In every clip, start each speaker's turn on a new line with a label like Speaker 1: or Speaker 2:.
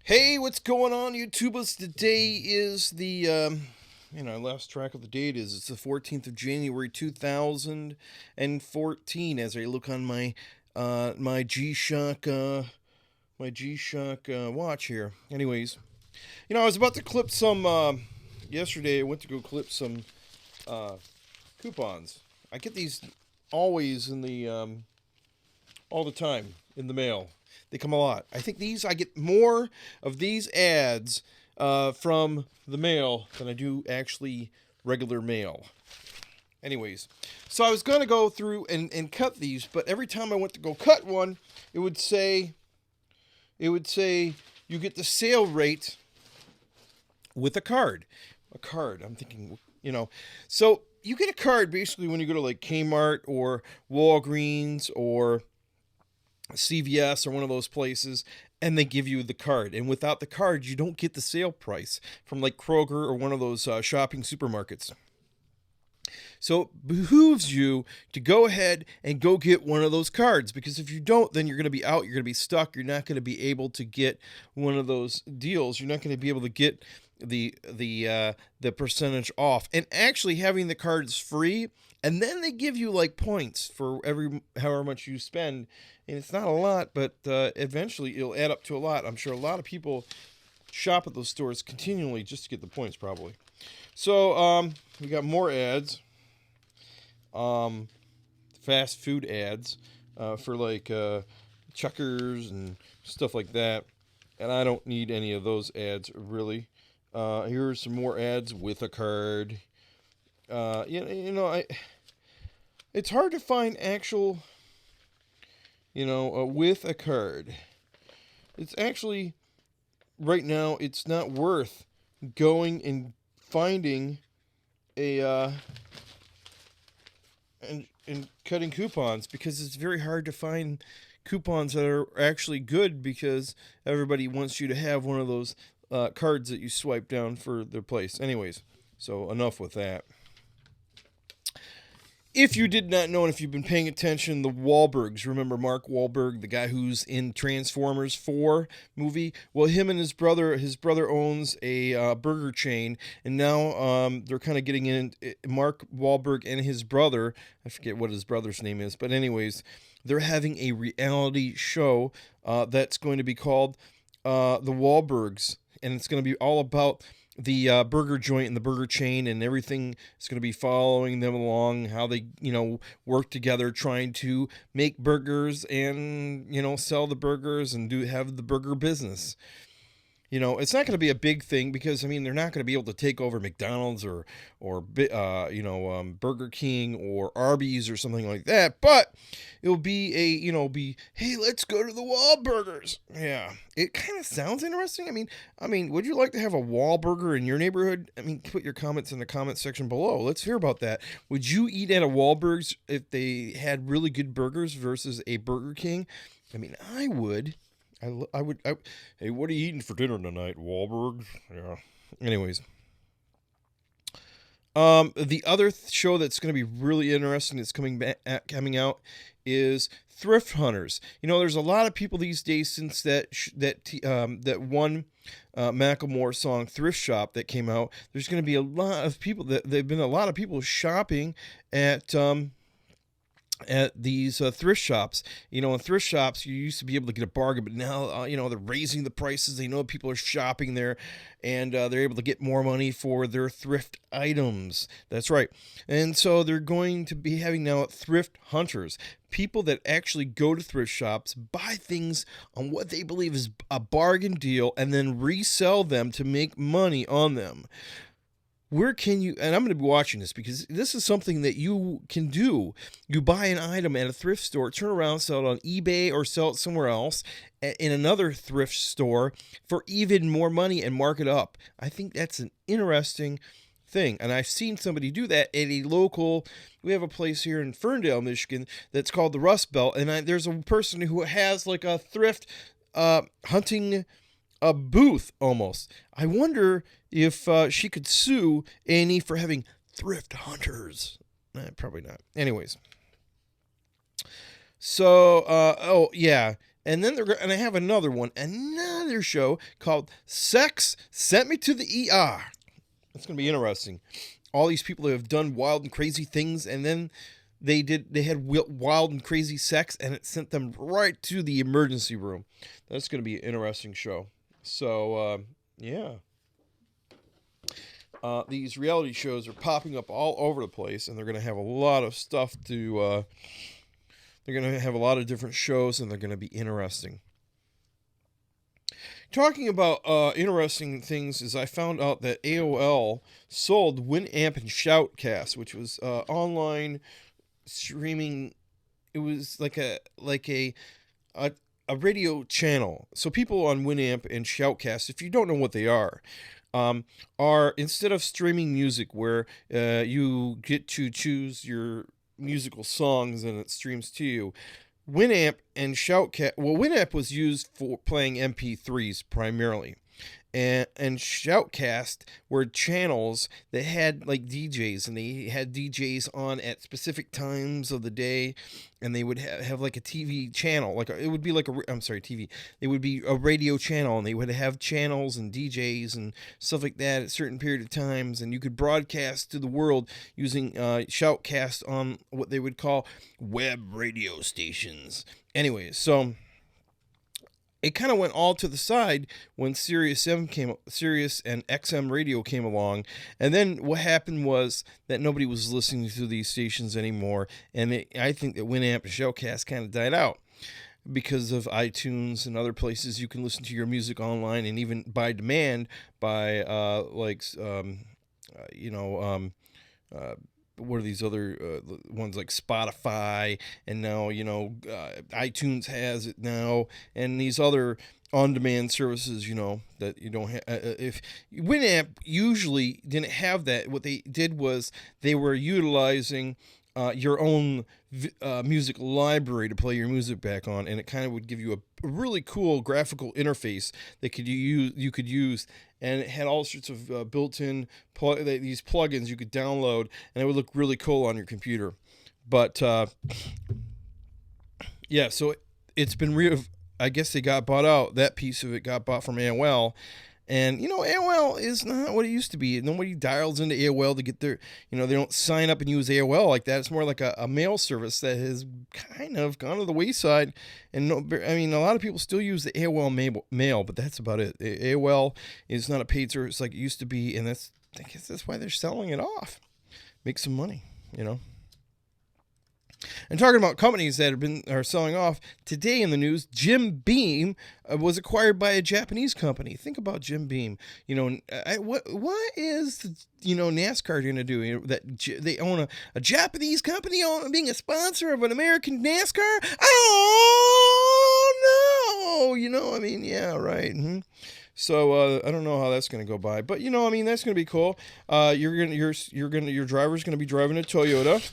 Speaker 1: Hey, what's going on, YouTubers? Today is I lost track of the date. It's the 14th of January, 2014. As I look on my G-Shock watch here. Anyways, I was about to clip some. Yesterday, I went to go clip some uh, coupons. I get these always in the all the time in the mail. They come a lot. I get more of these ads from the mail than I do actually regular mail. Anyways, so I was going to go through and cut these, but every time I went to go cut one, it would say, you get the sale rate with a card. A card. I'm thinking, So you get a card basically when you go to like Kmart or Walgreens or CVS or one of those places, and they give you the card. And without the card, you don't get the sale price from like Kroger or one of those shopping supermarkets. So it behooves you to go ahead and go get one of those cards, because if you don't, then you're going to be out. You're going to be stuck. You're not going to be able to get one of those deals. You're not going to be able to get the percentage off. And actually, having the cards free, and then they give you like points for every however much you spend, and it's not a lot, but eventually it'll add up to a lot. I'm sure a lot of people shop at those stores continually just to get the points, probably. So we got more ads, fast food ads for like Checkers and stuff like that, and I don't need any of those ads really. Here's some more ads with a card. It's hard to find actual, with a card. It's actually, right now, it's not worth going and finding a, and cutting coupons, because it's very hard to find coupons that are actually good, because everybody wants you to have one of those cards that you swipe down for their place. Anyways, so enough with that. If you did not know, and if you've been paying attention, the Wahlbergs, remember Mark Wahlberg, the guy who's in Transformers 4 movie? Well, him and his brother owns a burger chain, and now they're kind of getting in. Mark Wahlberg and his brother, I forget what his brother's name is, but anyways, they're having a reality show that's going to be called The Wahlbergs, and it's going to be all about the burger joint and the burger chain, and everything is going to be following them along, how they work together trying to make burgers and sell the burgers and have the burger business. It's not going to be a big thing, because they're not going to be able to take over McDonald's or Burger King or Arby's or something like that. But it'll be hey, let's go to the Wahlburgers. Yeah, it kind of sounds interesting. Would you like to have a Wahlburger in your neighborhood? Put your comments in the comment section below. Let's hear about that. Would you eat at a Wahlburgers if they had really good burgers versus a Burger King? I would. Hey, what are you eating for dinner tonight, Wahlberg? Yeah. Anyways, the other show that's going to be really interesting that's coming out is Thrift Hunters. There's a lot of people these days, since that one Macklemore song "Thrift Shop" that came out. There's going to be a lot of people there've been a lot of people shopping at these thrift shops. In thrift shops, you used to be able to get a bargain, but now, they're raising the prices. They know people are shopping there, and they're able to get more money for their thrift items. That's right. And so they're going to be having now thrift hunters, people that actually go to thrift shops, buy things on what they believe is a bargain deal, and then resell them to make money on them. Where can you, and I'm going to be watching this, because this is something that you can do. You buy an item at a thrift store, turn around, sell it on eBay, or sell it somewhere else in another thrift store for even more money and mark it up. I think that's an interesting thing, and I've seen somebody do that at a local. We have a place here in Ferndale, Michigan, that's called the Rust Belt, and there's a person who has like a thrift hunting a booth almost. I wonder if she could sue Annie for having thrift hunters. Probably not. Anyways, so oh yeah, And then they're going to have another show called Sex Sent Me to the ER. It's going to be interesting. All these people who have done wild and crazy things, and then they had wild and crazy sex, and it sent them right to the emergency room. That's going to be an interesting show. So, yeah. These reality shows are popping up all over the place, and they're going to have a lot of stuff to... they're going to have a lot of different shows, and they're going to be interesting. Talking about interesting things, is I found out that AOL sold Winamp and Shoutcast, which was online streaming. It was like a radio channel. So people on Winamp and Shoutcast, if you don't know what they are instead of streaming music where you get to choose your musical songs and it streams to you, Winamp and Shoutcast, Winamp was used for playing MP3s primarily. And Shoutcast were channels that had like DJs, and they had DJs on at specific times of the day, and they would have like a TV channel, it would be like TV. It would be a radio channel, and they would have channels and DJs and stuff like that at certain period of times, and you could broadcast to the world using Shoutcast on what they would call web radio stations. Anyways, so it kind of went all to the side when Sirius and XM radio came along. And then what happened was that nobody was listening to these stations anymore. And I think that Winamp and Shoutcast kind of died out because of iTunes and other places you can listen to your music online, and even by demand by what are these other ones like Spotify, and now iTunes has it now, and these other on-demand services that you don't have. If Winamp usually didn't have that, what they did was they were utilizing your own music library to play your music back on, and it kind of would give you a really cool graphical interface that you could use, and it had all sorts of built-in these plugins you could download, and it would look really cool on your computer. But yeah, so it's been I guess they got bought out. That piece of it got bought from AOL. And, AOL is not what it used to be. Nobody dials into AOL to get their, they don't sign up and use AOL like that. It's more like a mail service that has kind of gone to the wayside. And a lot of people still use the AOL mail, but that's about it. AOL is not a paid service like it used to be. And I guess that's why they're selling it off. Make some money, And talking about companies that are selling off, today in the news, Jim Beam was acquired by a Japanese company. Think about Jim Beam. What is NASCAR going to do? That they own a Japanese company being a sponsor of an American NASCAR? Oh no! Yeah, right. Mm-hmm. So I don't know how that's going to go by, but that's going to be cool. Your driver's going to be driving a Toyota.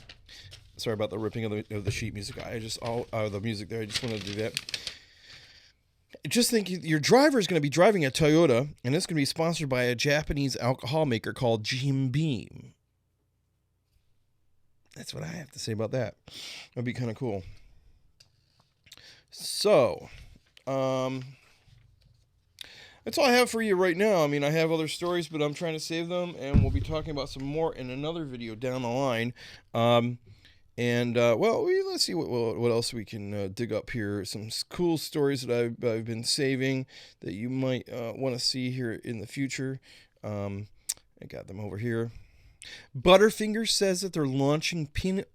Speaker 1: Sorry about the ripping of the sheet music. The music there. I just wanted to do that. Just think, your driver is going to be driving a Toyota, and it's going to be sponsored by a Japanese alcohol maker called Jim Beam. That's what I have to say about that. That'd be kind of cool. So, that's all I have for you right now. I have other stories, but I'm trying to save them, and we'll be talking about some more in another video down the line. Let's see what else we can dig up here. Some cool stories that I've been saving that you might want to see here in the future. I got them over here. Butterfinger says that they're launching peanut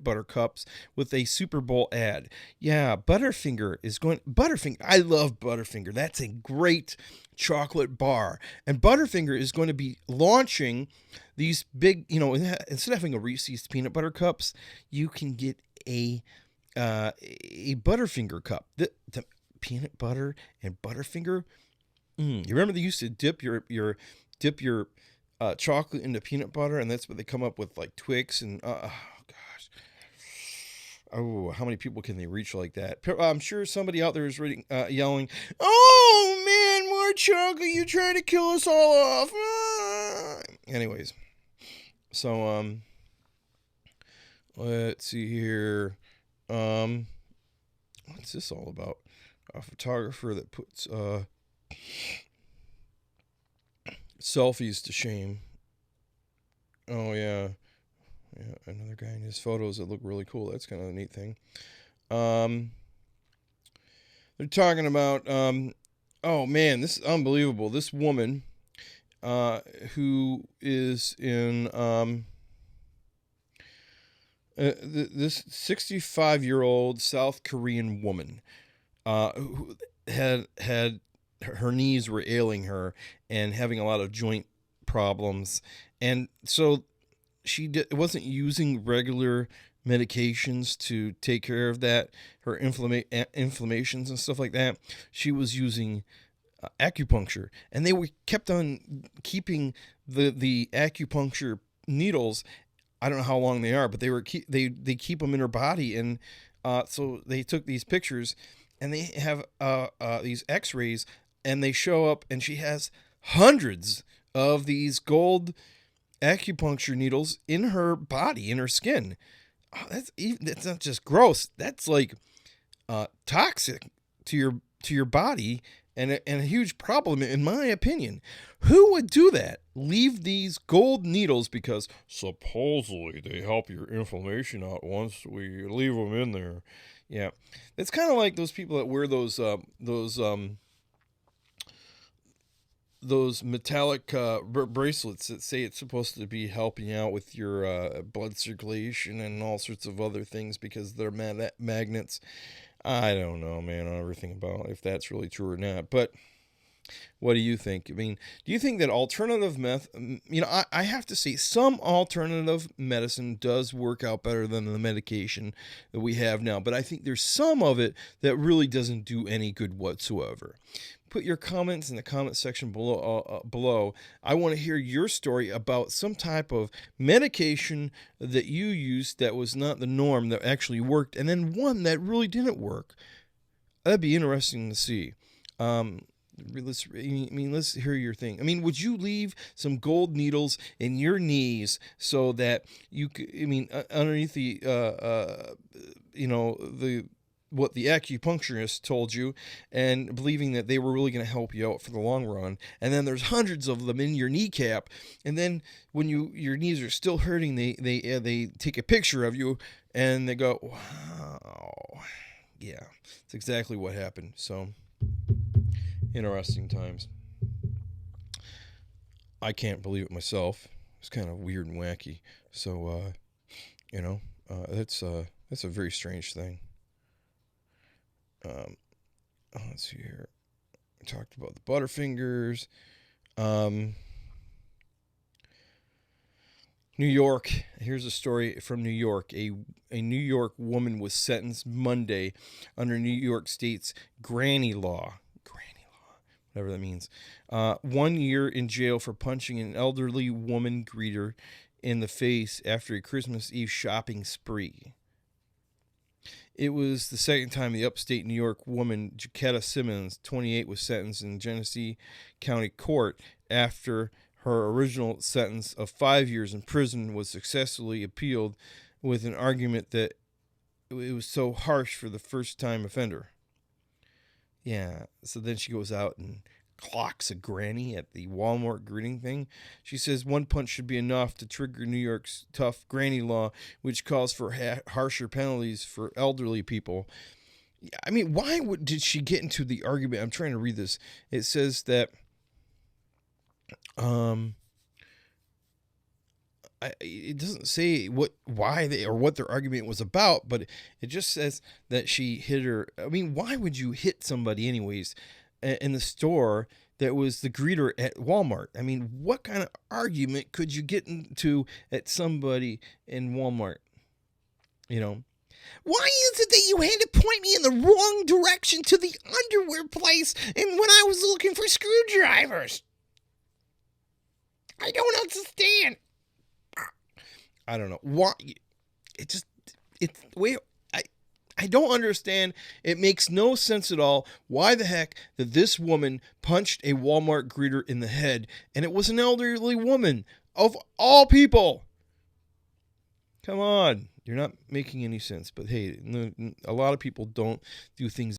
Speaker 1: butter cups with a Super Bowl ad. Yeah, Butterfinger. I love Butterfinger. That's a great chocolate bar. And Butterfinger is going to be launching these big, instead of having a Reese's peanut butter cups, you can get a Butterfinger cup. The peanut butter and Butterfinger. You remember they used to dip your chocolate into peanut butter, and that's what they come up with, like Twix and oh, how many people can they reach like that? I'm sure somebody out there is yelling, "Oh man, more chocolate! You're trying to kill us all off!" Anyways, so let's see here. what's this all about? A photographer that puts selfies to shame. Oh yeah, yeah. Another guy in his photos that look really cool. That's kind of a neat thing. They're talking about. Oh man, this is unbelievable. This woman, who is in this 65-year-old South Korean woman, who had her knees were ailing her and having a lot of joint problems, and so she wasn't using regular medications to take care of that, her inflammations and stuff like that. She was using acupuncture, and they were kept on keeping the acupuncture needles. I don't know how long they are, but they keep them in her body, and so they took these pictures, and they have these X-rays, and they show up, and she has hundreds of these gold acupuncture needles in her body, in her skin. Oh, that's not just gross. That's like toxic to your body, and a huge problem in my opinion. Who would do that? Leave these gold needles because supposedly they help your inflammation out once we leave them in there. Yeah, it's kind of like those people that wear those metallic bracelets that say it's supposed to be helping out with your blood circulation and all sorts of other things because they're magnets. I don't know, man. I don't ever think about if that's really true or not. But what do you think? I mean, do you think that alternative I have to say some alternative medicine does work out better than the medication that we have now. But I think there's some of it that really doesn't do any good whatsoever. Put your comments in the comment section below. I want to hear your story about some type of medication that you used that was not the norm, that actually worked, and then one that really didn't work. That'd be interesting to see. Let's hear your thing. I mean, would you leave some gold needles in your knees so that you could, underneath the what the acupuncturist told you, and believing that they were really going to help you out for the long run, and then there's hundreds of them in your kneecap, and then when your knees are still hurting, they take a picture of you and they go, wow, yeah, it's exactly what happened. So interesting times. I can't believe it myself. It's kind of weird and wacky. So that's a very strange thing. Let's see here. We talked about the Butterfingers. New York. Here's a story from New York. A New York woman was sentenced Monday under New York State's granny law, whatever that means. 1 year in jail for punching an elderly woman greeter in the face after a Christmas Eve shopping spree. It was the second time the upstate New York woman, Jacquetta Simmons, 28, was sentenced in Genesee County Court after her original sentence of 5 years in prison was successfully appealed with an argument that it was so harsh for the first-time offender. Yeah, so then she goes out and clocks a granny at the Walmart greeting thing. She says one punch should be enough to trigger New York's tough granny law, which calls for harsher penalties for elderly people. I mean, why did she get into the argument? I'm trying to read this. It says that it doesn't say why what their argument was about, but it just says that she hit her. I mean, why would you hit somebody anyways in the store that was the greeter at Walmart? I mean, what kind of argument could you get into at somebody in Walmart? Why is it that you had to point me in the wrong direction to the underwear place and when I was looking for screwdrivers? I don't understand. I don't know why. I don't understand. It makes no sense at all. Why the heck that this woman punched a Walmart greeter in the head, and it was an elderly woman of all people. Come on. You're not making any sense. But hey, a lot of people don't do things